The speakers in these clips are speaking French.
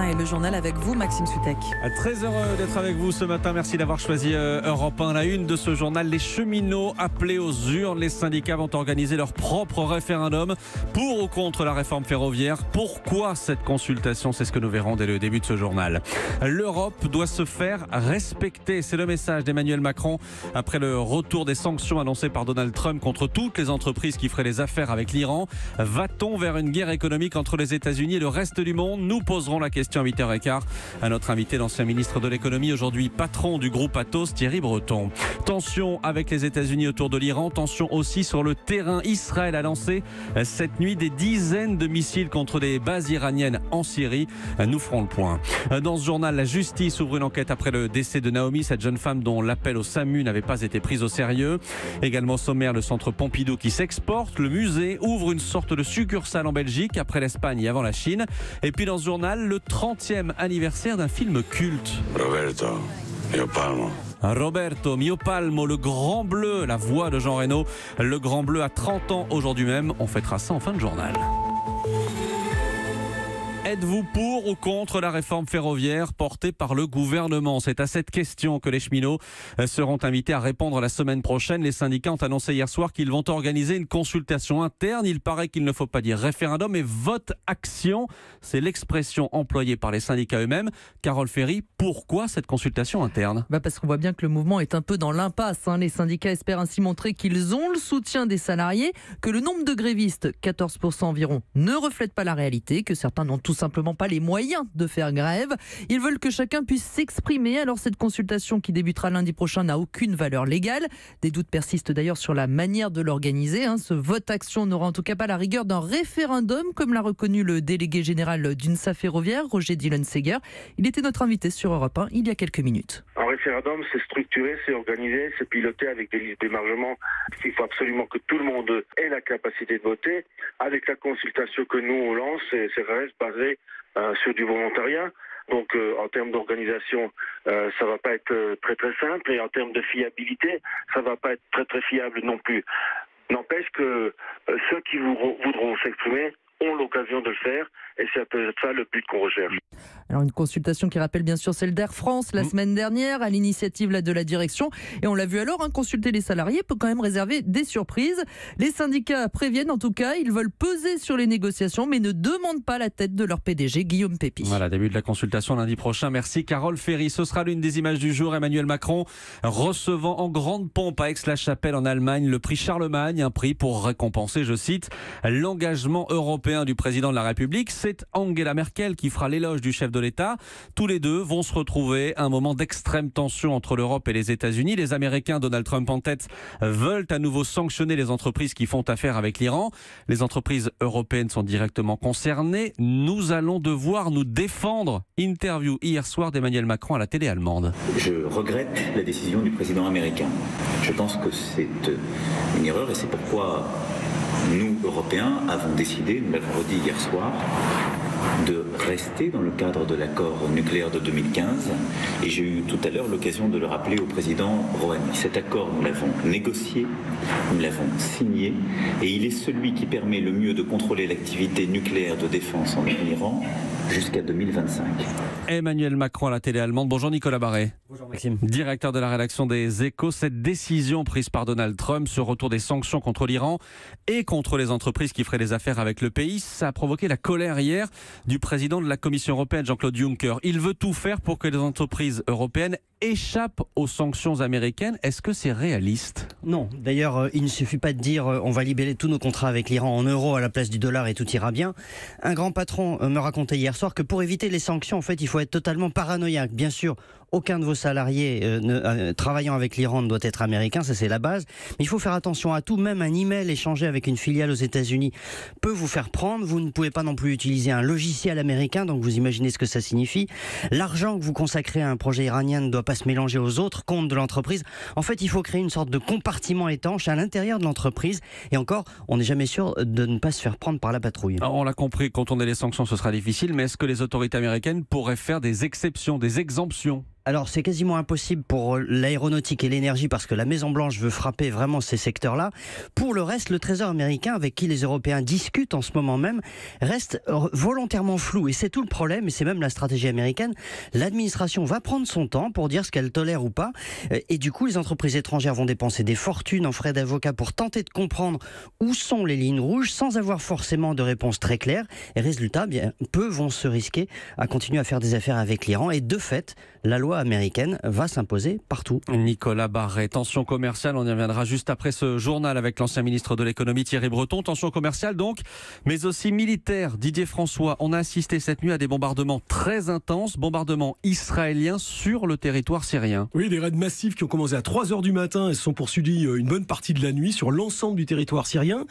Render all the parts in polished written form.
matin et le journal avec vous, Maxime Soutek. Très heureux d'être avec vous ce matin. Merci d'avoir choisi Europe 1. La une de ce journal, les cheminots appelés aux urnes. Les syndicats vont organiser leur propre référendum pour ou contre la réforme ferroviaire. Pourquoi cette consultation? C'est ce que nous verrons dès le début de ce journal. L'Europe doit se faire respecter. C'est le message d'Emmanuel Macron après le retour des sanctions annoncées par Donald Trump contre toutes les entreprises qui feraient les affaires avec l'Iran. Va-t-on vers une guerre économique entre les États-Unis et le reste du monde? Nous poserons la question à 8h15 à notre invité, l'ancien ministre de l'économie, aujourd'hui patron du groupe Atos, Thierry Breton. Tension avec les États-Unis autour de l'Iran, tension aussi sur le terrain. Israël a lancé cette nuit des dizaines de missiles contre des bases iraniennes en Syrie. Nous ferons le point. Dans ce journal, la justice ouvre une enquête après le décès de Naomi, cette jeune femme dont l'appel au SAMU n'avait pas été pris au sérieux. Également sommaire, le centre Pompidou qui s'exporte. Le musée ouvre une sorte de succursale en Belgique après l'Espagne et avant la Chine. Et puis dans ce journal, le 30e anniversaire d'un film culte. Roberto Mio Palmo, le Grand Bleu, la voix de Jean Reno. Le Grand Bleu a 30 ans aujourd'hui même. On fêtera ça en fin de journal. Êtes-vous pour ou contre la réforme ferroviaire portée par le gouvernement? C'est à cette question que les cheminots seront invités à répondre la semaine prochaine. Les syndicats ont annoncé hier soir qu'ils vont organiser une consultation interne. Il paraît qu'il ne faut pas dire référendum, mais vote-action. C'est l'expression employée par les syndicats eux-mêmes. Carole Ferry, pourquoi cette consultation interne? Parce qu'on voit bien que le mouvement est un peu dans l'impasse. Les syndicats espèrent ainsi montrer qu'ils ont le soutien des salariés, que le nombre de grévistes, 14% environ, ne reflète pas la réalité, que certains n'ont tout simplement pas les moyens de faire grève. Ils veulent que chacun puisse s'exprimer. Alors cette consultation qui débutera lundi prochain n'a aucune valeur légale. Des doutes persistent d'ailleurs sur la manière de l'organiser. Ce vote-action n'aura en tout cas pas la rigueur d'un référendum, comme l'a reconnu le délégué général d'UNSA Ferroviaire, Roger Dillon-Seger. Il était notre invité sur Europe 1 il y a quelques minutes. Un référendum, c'est structuré, c'est organisé, c'est piloté avec des listes d'émargement. Il faut absolument que tout le monde ait la capacité de voter. Avec la consultation que nous on lance, c'est reste basé sur du volontariat. Donc en termes d'organisation, ça va pas être très très simple, et en termes de fiabilité, ça va pas être très très fiable non plus. N'empêche que ceux qui voudront s'exprimer ont l'occasion de le faire, et c'est peut-être ça le but qu'on recherche. Alors une consultation qui rappelle bien sûr celle d'Air France la semaine dernière, à l'initiative de la direction. Et on l'a vu alors, consulter les salariés peut quand même réserver des surprises. Les syndicats préviennent en tout cas, ils veulent peser sur les négociations, mais ne demandent pas la tête de leur PDG, Guillaume Pépi. Voilà, début de la consultation lundi prochain. Merci Carole Ferry. Ce sera l'une des images du jour. Emmanuel Macron recevant en grande pompe à Aix-la-Chapelle en Allemagne le prix Charlemagne, un prix pour récompenser, je cite, l'engagement européen du président de la République. C'est Angela Merkel qui fera l'éloge du chef de l'État. Tous les deux vont se retrouver à un moment d'extrême tension entre l'Europe et les États-Unis. Les Américains, Donald Trump en tête, veulent à nouveau sanctionner les entreprises qui font affaire avec l'Iran. Les entreprises européennes sont directement concernées. Nous allons devoir nous défendre. Interview hier soir d'Emmanuel Macron à la télé allemande. Je regrette la décision du président américain. Je pense que c'est une erreur, et c'est pourquoi nous, Européens, avons décidé, nous l'avons redit hier soir, de rester dans le cadre de l'accord nucléaire de 2015. Et j'ai eu tout à l'heure l'occasion de le rappeler au président Rouhani. Cet accord, nous l'avons négocié, nous l'avons signé, et il est celui qui permet le mieux de contrôler l'activité nucléaire de défense en Iran jusqu'à 2025. Emmanuel Macron à la télé allemande. Bonjour Nicolas Barré. Bonjour Maxime. Directeur de la rédaction des Échos. Cette décision prise par Donald Trump, ce retour des sanctions contre l'Iran et contre les entreprises qui feraient des affaires avec le pays, ça a provoqué la colère hier du président de la Commission européenne, Jean-Claude Juncker. Il veut tout faire pour que les entreprises européennes échappent aux sanctions américaines. Est-ce que c'est réaliste? Non. D'ailleurs, il ne suffit pas de dire on va libérer tous nos contrats avec l'Iran en euros à la place du dollar et tout ira bien. Un grand patron me racontait hier soir que pour éviter les sanctions, en fait, il faut être totalement paranoïaque. Bien sûr, aucun de vos salariés travaillant avec l'Iran ne doit être américain, ça c'est la base. Mais il faut faire attention à tout. Même un email échangé avec une filiale aux États-Unis peut vous faire prendre. Vous ne pouvez pas non plus utiliser un logiciel américain, donc vous imaginez ce que ça signifie. L'argent que vous consacrez à un projet iranien ne doit pas se mélanger aux autres comptes de l'entreprise. En fait, il faut créer une sorte de compartiment étanche à l'intérieur de l'entreprise. Et encore, on n'est jamais sûr de ne pas se faire prendre par la patrouille. Alors, on l'a compris, quand on a les sanctions, ce sera difficile. Mais est-ce que les autorités américaines pourraient faire des exceptions, des exemptions ? Alors c'est quasiment impossible pour l'aéronautique et l'énergie parce que la Maison-Blanche veut frapper vraiment ces secteurs-là. Pour le reste, le Trésor américain, avec qui les Européens discutent en ce moment même, reste volontairement flou. Et c'est tout le problème, et c'est même la stratégie américaine. L'administration va prendre son temps pour dire ce qu'elle tolère ou pas. Et du coup, les entreprises étrangères vont dépenser des fortunes en frais d'avocat pour tenter de comprendre où sont les lignes rouges sans avoir forcément de réponse très claire. Et résultat, bien, peu vont se risquer à continuer à faire des affaires avec l'Iran. Et de fait, la loi américaine va s'imposer partout. Nicolas Barret, tension commerciale, on y reviendra juste après ce journal avec l'ancien ministre de l'économie Thierry Breton. Tension commerciale donc, mais aussi militaire. Didier François, on a assisté cette nuit à des bombardements très intenses, bombardements israéliens sur le territoire syrien. Oui, des raids massifs qui ont commencé à 3h du matin et se sont poursuivis une bonne partie de la nuit sur l'ensemble du territoire syrien,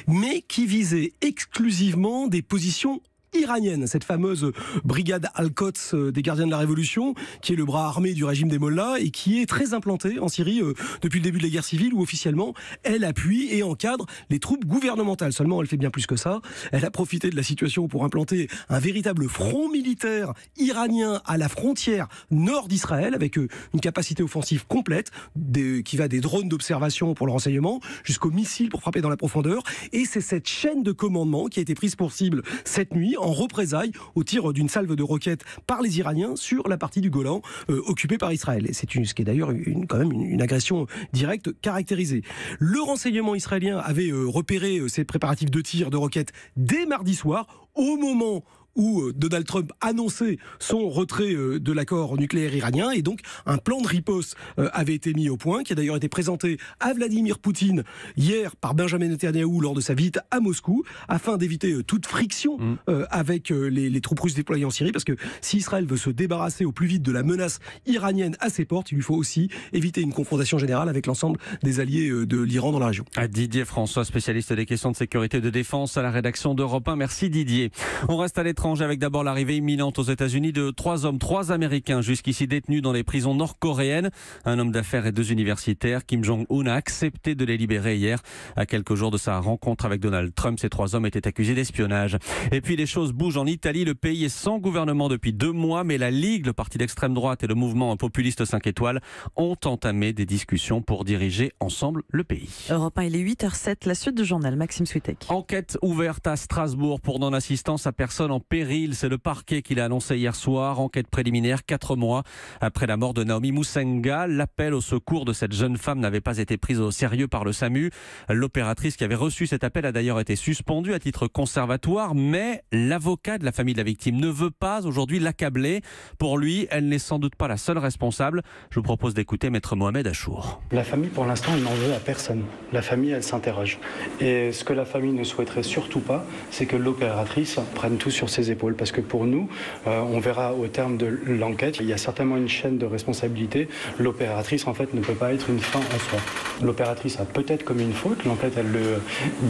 mais qui visaient exclusivement des positions iranienne, cette fameuse brigade Al-Quds des gardiens de la Révolution, qui est le bras armé du régime des Mollahs et qui est très implantée en Syrie depuis le début de la guerre civile, où officiellement elle appuie et encadre les troupes gouvernementales. Seulement, elle fait bien plus que ça. Elle a profité de la situation pour implanter un véritable front militaire iranien à la frontière nord d'Israël, avec une capacité offensive complète, qui va des drones d'observation pour le renseignement jusqu'aux missiles pour frapper dans la profondeur. Et c'est cette chaîne de commandement qui a été prise pour cible cette nuit, en représailles au tir d'une salve de roquettes par les Iraniens sur la partie du Golan occupée par Israël. Et c'est ce qui est d'ailleurs quand même une agression directe caractérisée. Le renseignement israélien avait repéré ces préparatifs de tir de roquettes dès mardi soir, au moment où Donald Trump annonçait son retrait de l'accord nucléaire iranien, et donc un plan de riposte avait été mis au point, qui a d'ailleurs été présenté à Vladimir Poutine hier par Benjamin Netanyahou lors de sa visite à Moscou, afin d'éviter toute friction avec les troupes russes déployées en Syrie, parce que si Israël veut se débarrasser au plus vite de la menace iranienne à ses portes, il lui faut aussi éviter une confrontation générale avec l'ensemble des alliés de l'Iran dans la région. Didier François, spécialiste des questions de sécurité et de défense à la rédaction d'Europe 1. Merci Didier. On reste à l'étranger avec d'abord l'arrivée imminente aux États-Unis de 3 hommes, 3 Américains jusqu'ici détenus dans les prisons nord-coréennes. Un homme d'affaires et 2 universitaires. Kim Jong-un a accepté de les libérer hier. À quelques jours de sa rencontre avec Donald Trump, ces 3 hommes étaient accusés d'espionnage. Et puis les choses bougent en Italie. Le pays est sans gouvernement depuis 2 mois, mais la Ligue, le parti d'extrême droite et le mouvement populiste 5 étoiles ont entamé des discussions pour diriger ensemble le pays. Europe 1, il est 8h07, la suite du journal. Maxime Switek. Enquête ouverte à Strasbourg pour non-assistance à personne en péril. C'est le parquet qui l'a annoncé hier soir. Enquête préliminaire 4 mois après la mort de Naomi Musenga. L'appel au secours de cette jeune femme n'avait pas été pris au sérieux par le SAMU. L'opératrice qui avait reçu cet appel a d'ailleurs été suspendue à titre conservatoire, mais l'avocat de la famille de la victime ne veut pas aujourd'hui l'accabler. Pour lui, elle n'est sans doute pas la seule responsable. Je vous propose d'écouter Maître Mohamed Achour. La famille, pour l'instant, elle n'en veut à personne. La famille, elle s'interroge. Et ce que la famille ne souhaiterait surtout pas, c'est que l'opératrice prenne tout sur ses épaules. Parce que pour nous, on verra au terme de l'enquête, il y a certainement une chaîne de responsabilité. L'opératrice, en fait, ne peut pas être une fin en soi. L'opératrice a peut-être commis une faute, l'enquête, elle le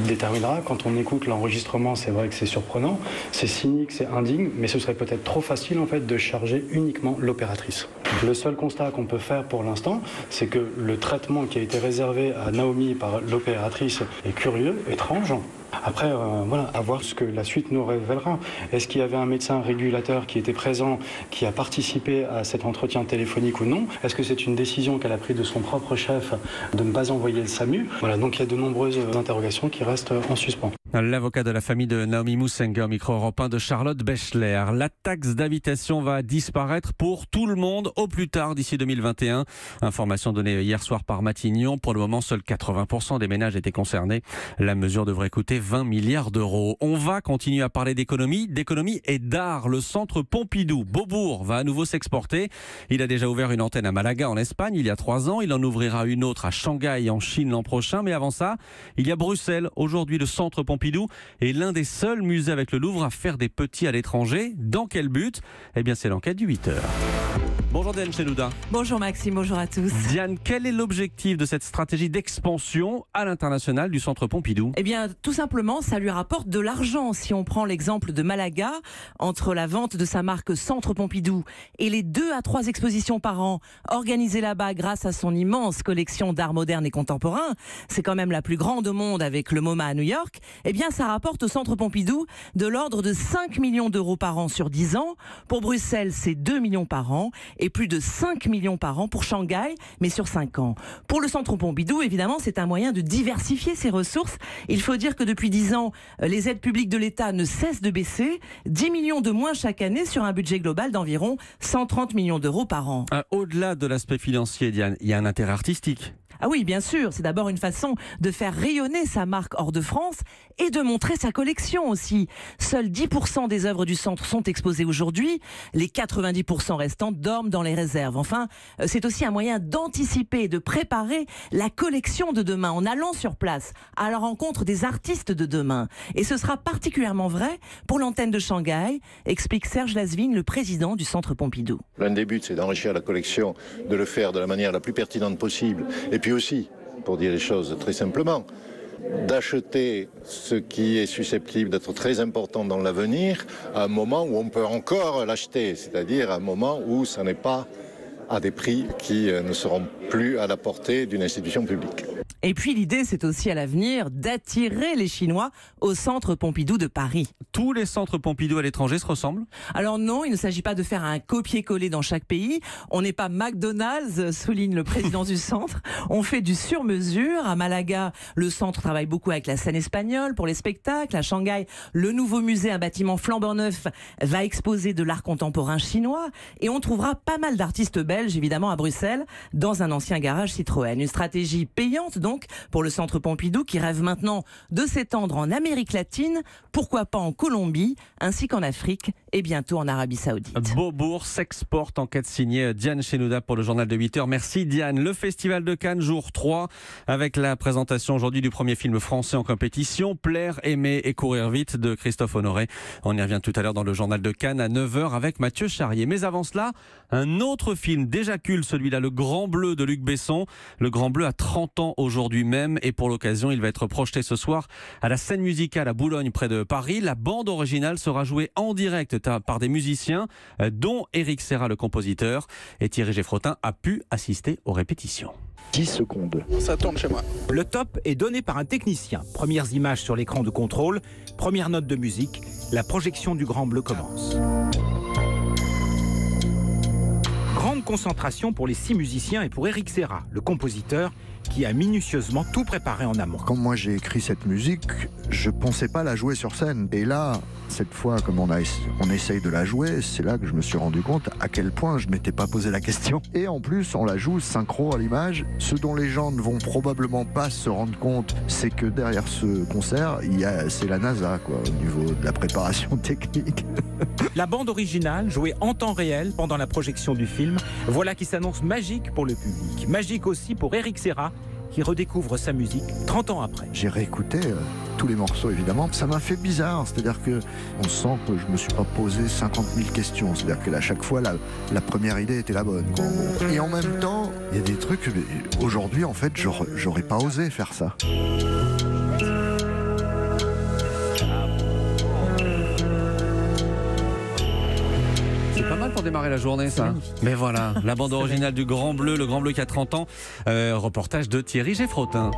déterminera. Quand on écoute l'enregistrement, c'est vrai que c'est surprenant, c'est cynique, c'est indigne, mais ce serait peut-être trop facile, en fait, de charger uniquement l'opératrice. Le seul constat qu'on peut faire pour l'instant, c'est que le traitement qui a été réservé à Naomi par l'opératrice est curieux, étrange. Après, voilà, à voir ce que la suite nous révélera. Est-ce qu'il y avait un médecin régulateur qui était présent, qui a participé à cet entretien téléphonique ou non? Est-ce que c'est une décision qu'elle a prise de son propre chef de ne pas envoyer le SAMU? Voilà, donc il y a de nombreuses interrogations qui restent en suspens. L'avocat de la famille de Naomi Musenga, micro Europe 1 de Charlotte Bechler. La taxe d'habitation va disparaître pour tout le monde au plus tard d'ici 2021. Information donnée hier soir par Matignon. Pour le moment, seuls 80% des ménages étaient concernés. La mesure devrait coûter 20 milliards d'euros. On va continuer à parler d'économie et d'art. Le centre Pompidou, Beaubourg, va à nouveau s'exporter. Il a déjà ouvert une antenne à Malaga en Espagne il y a 3 ans. Il en ouvrira une autre à Shanghai en Chine l'an prochain. Mais avant ça, il y a Bruxelles. Aujourd'hui, le centre Pompidou est l'un des seuls musées avec le Louvre à faire des petits à l'étranger. Dans quel but? Eh bien, c'est l'enquête du 8h. Bonjour Diane Chelouda. Bonjour Maxime, bonjour à tous. Diane, quel est l'objectif de cette stratégie d'expansion à l'international du centre Pompidou? Eh bien, tout simplement, ça lui rapporte de l'argent. Si on prend l'exemple de Malaga, entre la vente de sa marque Centre Pompidou et les 2 à 3 expositions par an organisées là-bas grâce à son immense collection d'art moderne et contemporain, c'est quand même la plus grande au monde avec le MoMA à New York, eh bien, ça rapporte au Centre Pompidou de l'ordre de 5 millions d'euros par an sur 10 ans. Pour Bruxelles, c'est 2 millions par an. et plus de 5 millions par an pour Shanghai, mais sur 5 ans. Pour le Centre Pompidou, évidemment, c'est un moyen de diversifier ses ressources. Il faut dire que depuis 10 ans, les aides publiques de l'État ne cessent de baisser. 10 millions de moins chaque année sur un budget global d'environ 130 millions d'euros par an. Au-delà de l'aspect financier, Diane, il y a un intérêt artistique. Ah oui, bien sûr, c'est d'abord une façon de faire rayonner sa marque hors de France et de montrer sa collection aussi. Seuls 10% des œuvres du centre sont exposées aujourd'hui, les 90% restants dorment dans les réserves. Enfin, c'est aussi un moyen d'anticiper, de préparer la collection de demain en allant sur place à la rencontre des artistes de demain. Et ce sera particulièrement vrai pour l'antenne de Shanghai, explique Serge Lasvigne, le président du Centre Pompidou. L'un des buts, c'est d'enrichir la collection, de le faire de la manière la plus pertinente possible. Et puis aussi, pour dire les choses très simplement, d'acheter ce qui est susceptible d'être très important dans l'avenir à un moment où on peut encore l'acheter, c'est-à-dire à un moment où ça n'est pas à des prix qui ne seront plus à la portée d'une institution publique. Et puis l'idée, c'est aussi à l'avenir d'attirer les Chinois au Centre Pompidou de Paris. Tous les centres Pompidou à l'étranger se ressemblent ? Alors non, il ne s'agit pas de faire un copier-coller dans chaque pays. On n'est pas McDonald's, souligne le président du centre. On fait du sur-mesure. À Malaga, le centre travaille beaucoup avec la scène espagnole pour les spectacles. À Shanghai, le nouveau musée, un bâtiment flambant neuf, va exposer de l'art contemporain chinois. Et on trouvera pas mal d'artistes belges, évidemment, à Bruxelles, dans un ancien garage Citroën. Une stratégie payante, donc, pour le Centre Pompidou, qui rêve maintenant de s'étendre en Amérique latine, pourquoi pas en Colombie, ainsi qu'en Afrique et bientôt en Arabie Saoudite. Beaubourg s'exporte, enquête signée Diane Chenouda pour le journal de 8h. Merci Diane. Le Festival de Cannes, jour 3, avec la présentation aujourd'hui du premier film français en compétition, Plaire, aimer et courir vite de Christophe Honoré. On y revient tout à l'heure dans le journal de Cannes à 9h avec Mathieu Charrier. Mais avant cela, un autre film déjà culte, celui-là, Le Grand Bleu de Luc Besson. Le Grand Bleu a 30 ans aujourd'hui même et pour l'occasion, il va être projeté ce soir à la scène musicale à Boulogne près de Paris. La bande originale sera jouée en direct par des musiciens, dont Éric Serra, le compositeur. Et Thierry Geffrotin a pu assister aux répétitions. 10 secondes. Ça tourne chez moi. Le top est donné par un technicien. Premières images sur l'écran de contrôle, première note de musique, la projection du Grand Bleu commence. Grande concentration pour les 6 musiciens et pour Éric Serra, le compositeur, qui a minutieusement tout préparé en amont. Quand moi j'ai écrit cette musique, je pensais pas la jouer sur scène. Et là, cette fois, comme on essaye de la jouer, c'est là que je me suis rendu compte à quel point je m'étais pas posé la question. Et en plus, on la joue synchro à l'image. Ce dont les gens ne vont probablement pas se rendre compte, c'est que derrière ce concert, c'est la NASA, quoi, au niveau de la préparation technique. La bande originale, jouée en temps réel pendant la projection du film, voilà qui s'annonce magique pour le public. Magique aussi pour Éric Serra, qui redécouvre sa musique 30 ans après. J'ai réécouté tous les morceaux, évidemment. Ça m'a fait bizarre, c'est-à-dire qu'on sent que je me suis pas posé 50 000 questions. C'est-à-dire qu'à chaque fois, la première idée était la bonne, quoi. Et en même temps, il y a des trucs, aujourd'hui, en fait, j'aurais pas osé faire ça. C'est pas mal pour démarrer la journée, ça. Mais voilà, la bande originale du Grand Bleu, le Grand Bleu qui a 30 ans. Reportage de Thierry Geffrotin.